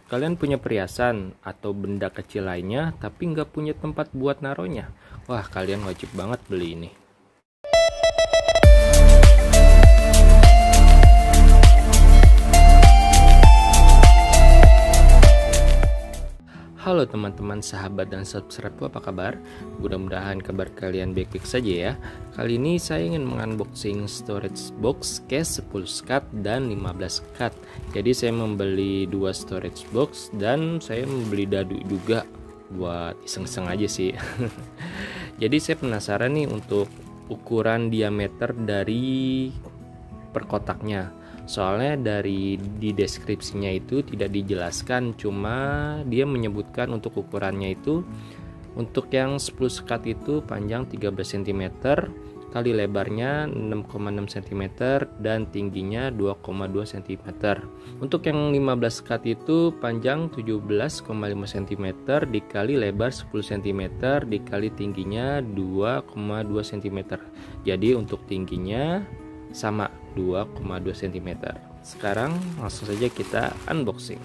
Kalian punya perhiasan atau benda kecil lainnya tapi nggak punya tempat buat naruhnya? Wah, kalian wajib banget beli ini. Halo teman-teman, sahabat dan subscribe, apa kabar? Mudah-mudahan kabar kalian baik-baik saja ya. Kali ini saya ingin mengunboxing storage box case 10 SCART dan 15 SCART. Jadi saya membeli 2 storage box dan saya membeli dadu juga buat iseng-iseng aja sih. Jadi saya penasaran nih untuk ukuran diameter dari per kotaknya. Soalnya di deskripsinya itu tidak dijelaskan, cuma dia menyebutkan untuk ukurannya itu untuk yang 10 SCART itu panjang 13 cm, kali lebarnya 6,6 cm dan tingginya 2,2 cm. Untuk yang 15 SCART itu panjang 17,5 cm dikali lebar 10 cm dikali tingginya 2,2 cm. Jadi untuk tingginya sama 2,2 cm. Sekarang langsung saja kita unboxing.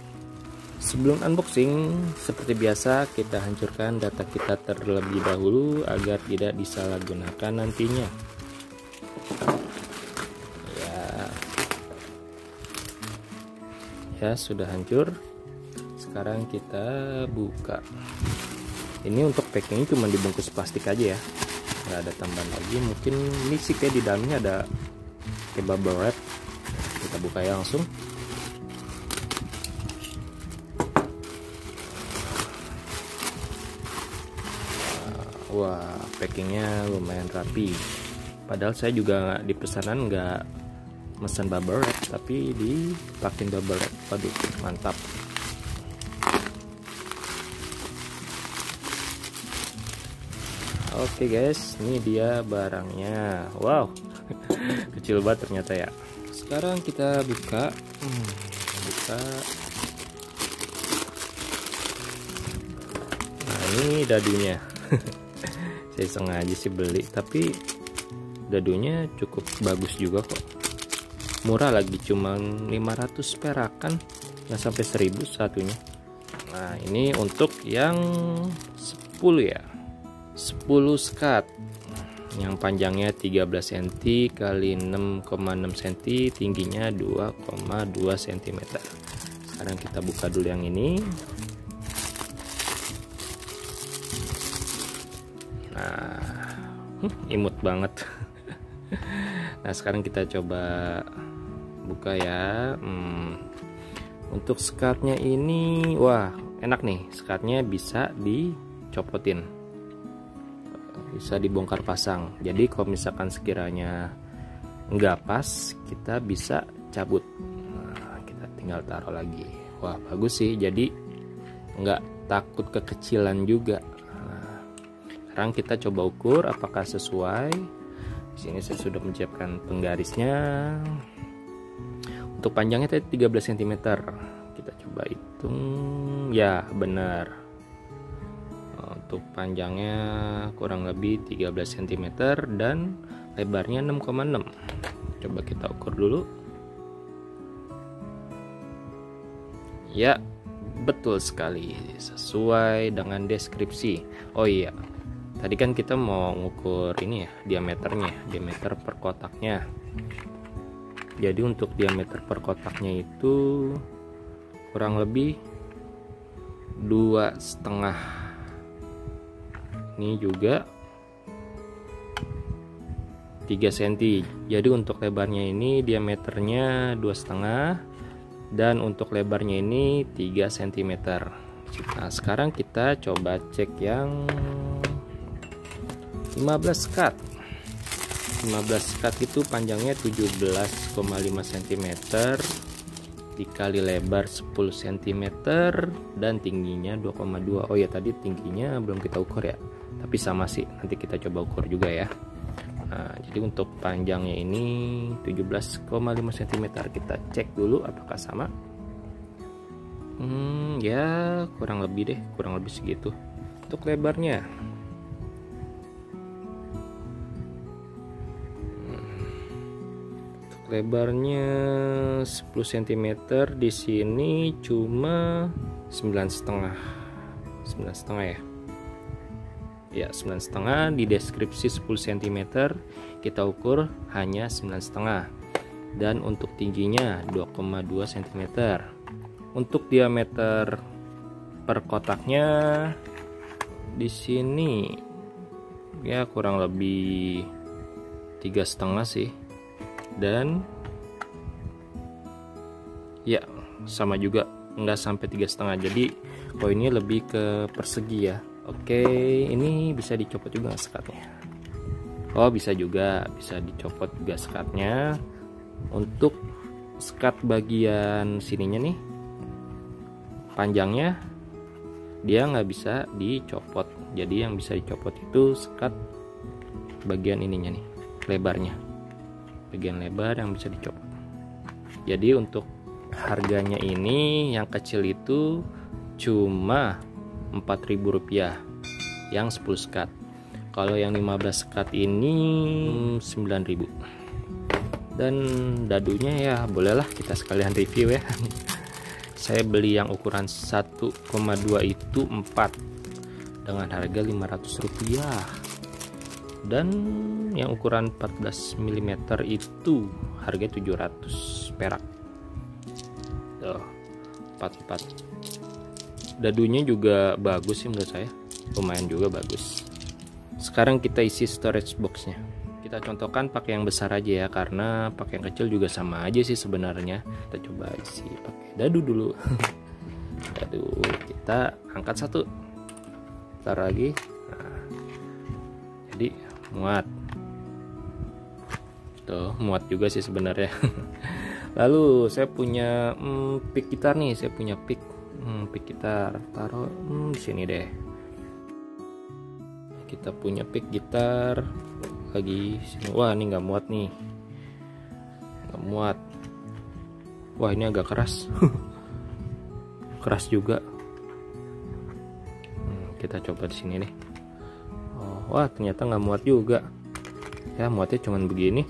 Sebelum unboxing, seperti biasa kita hancurkan data kita terlebih dahulu agar tidak disalahgunakan nantinya. Ya, sudah hancur. Sekarang kita buka. Ini untuk packingnya cuma dibungkus plastik aja ya, nggak ada tambahan lagi. Mungkin ini sih kayak di dalamnya ada kayak bubble wrap. Kita buka ya langsung. Wah, packingnya lumayan rapi. Padahal saya juga di pesanan nggak mesen bubble wrap, tapi dipakein bubble wrap. Waduh, mantap. Oke guys, ini dia barangnya. Wow, kecil banget ternyata ya. Sekarang kita buka. Nah, ini dadunya. Saya sengaja sih beli, tapi dadunya cukup bagus juga kok. Murah lagi, cuma 500 perakan, nggak sampai 1000 satunya. Nah, ini untuk yang 10 ya. 10 SCART yang panjangnya 13 cm kali 6,6 cm, tingginya 2,2 cm. Sekarang kita buka dulu yang ini. Nah, imut banget. Nah, sekarang kita coba buka ya. Untuk SCART-nya ini, wah enak nih. SCART-nya bisa dicopotin, bisa dibongkar pasang. Jadi kalau misalkan sekiranya nggak pas, kita bisa cabut. Nah, kita tinggal taruh lagi. Wah, bagus sih, jadi nggak takut kekecilan juga. Nah, sekarang kita coba ukur apakah sesuai. Di sini saya sudah menyiapkan penggarisnya. Untuk panjangnya tadi 13 cm. Kita coba hitung. Ya, benar. Untuk panjangnya kurang lebih 13 cm dan lebarnya 6,6. Coba kita ukur dulu. Ya, betul sekali, sesuai dengan deskripsi. Oh iya, tadi kan kita mau ngukur ini ya, diameter per kotaknya. Jadi untuk diameter per kotaknya itu kurang lebih 2,5. Ini juga 3 cm. Jadi untuk lebarnya ini diameternya 2,5 dan untuk lebarnya ini 3 cm. Nah, sekarang kita coba cek yang 15 SCART. 15 SCART itu panjangnya 17,5 cm dikali lebar 10 cm dan tingginya 2,2. Oh ya, tadi tingginya belum kita ukur ya, tapi sama sih, nanti kita coba ukur juga ya. Nah, jadi untuk panjangnya ini 17,5 cm. Kita cek dulu apakah sama. Ya kurang lebih segitu. Untuk lebarnya lebarnya 10 cm, di sini cuma 9,5 ya. Ya, 9,5. Di deskripsi 10 cm, kita ukur hanya 9,5. Dan untuk tingginya 2,2 cm. Untuk diameter per kotaknya di sini ya kurang lebih 3,5 sih. Dan ya sama juga, nggak sampai 3,5. Jadi koinnya lebih ke persegi ya. Oke, ini bisa dicopot juga sekatnya. Oh, bisa juga, bisa dicopot juga sekatnya. Untuk sekat bagian sininya nih, panjangnya dia nggak bisa dicopot. Jadi yang bisa dicopot itu sekat bagian ininya nih, lebarnya, bagian lebar yang bisa dicopot. Jadi untuk harganya ini yang kecil itu cuma Rp4.000 yang 10 sekat. Kalau yang 15 sekat ini 9.000. Dan dadunya ya bolehlah kita sekalian review ya. Saya beli yang ukuran 1,2 itu 4 dengan harga Rp500. Dan yang ukuran 14 mm itu harga 700 perak. Tuh, 44. Dadunya juga bagus sih menurut saya, lumayan juga bagus. Sekarang kita isi storage boxnya. Kita contohkan pakai yang besar aja ya, karena pakai yang kecil juga sama aja sih sebenarnya. Kita coba isi pakai dadu dulu. Dadu kita angkat satu, taruh lagi. Nah, jadi muat. Tuh, muat juga sih sebenarnya. Lalu saya punya pick gitar nih, saya punya pick gitar, taruh di sini deh. Kita punya pick gitar lagi sini. Wah, ini nggak muat nih, nggak muat. Wah, ini agak keras. Keras juga. Kita coba di sini nih. Oh, wah, ternyata nggak muat juga. Ya, muatnya cuman begini.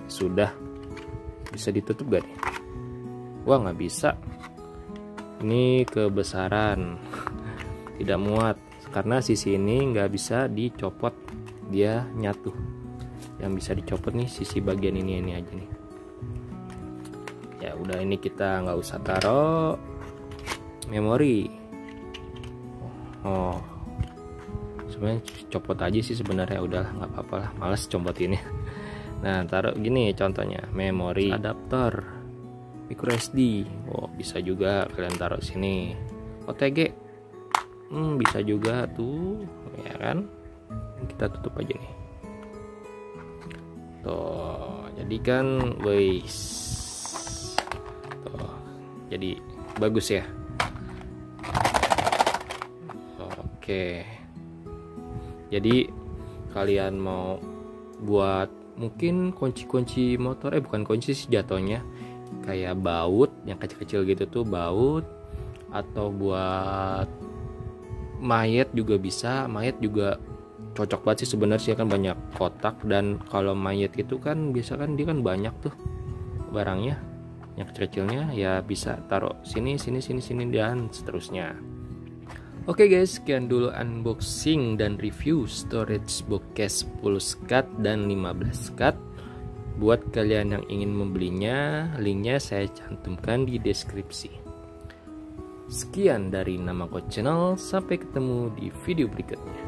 Sudah. Bisa ditutup gak nih? Wah, nggak bisa. Ini kebesaran. Tidak muat karena sisi ini nggak bisa dicopot, dia nyatu. Yang bisa dicopot nih sisi bagian ini aja nih. Ya udah, ini kita nggak usah taruh memori. Oh, sebenarnya copot aja sih sebenarnya, udah nggak apa-apa lah, males copot ini. Nah, taruh gini contohnya, memori, adaptor, micro SD. Oh, bisa juga kalian taruh sini. OTG, bisa juga tuh, ya kan? Kita tutup aja nih. Tuh, jadi kan, wis. Tuh, jadi bagus ya. Oke. Jadi kalian mau buat mungkin kunci-kunci motor, bukan kunci sih jatuhnya, kayak baut yang kecil-kecil gitu tuh, baut, atau buat mayat juga bisa. Mayat juga cocok banget sih sebenarnya, kan banyak kotak. Dan kalau mayat itu kan biasa kan dia kan banyak tuh barangnya, yang kecil-kecilnya ya bisa taruh sini dan seterusnya. Oke guys, sekian dulu unboxing dan review storage box case 10 sekat dan 15 sekat. Buat kalian yang ingin membelinya, linknya saya cantumkan di deskripsi. Sekian dari Nama Coach Channel, sampai ketemu di video berikutnya.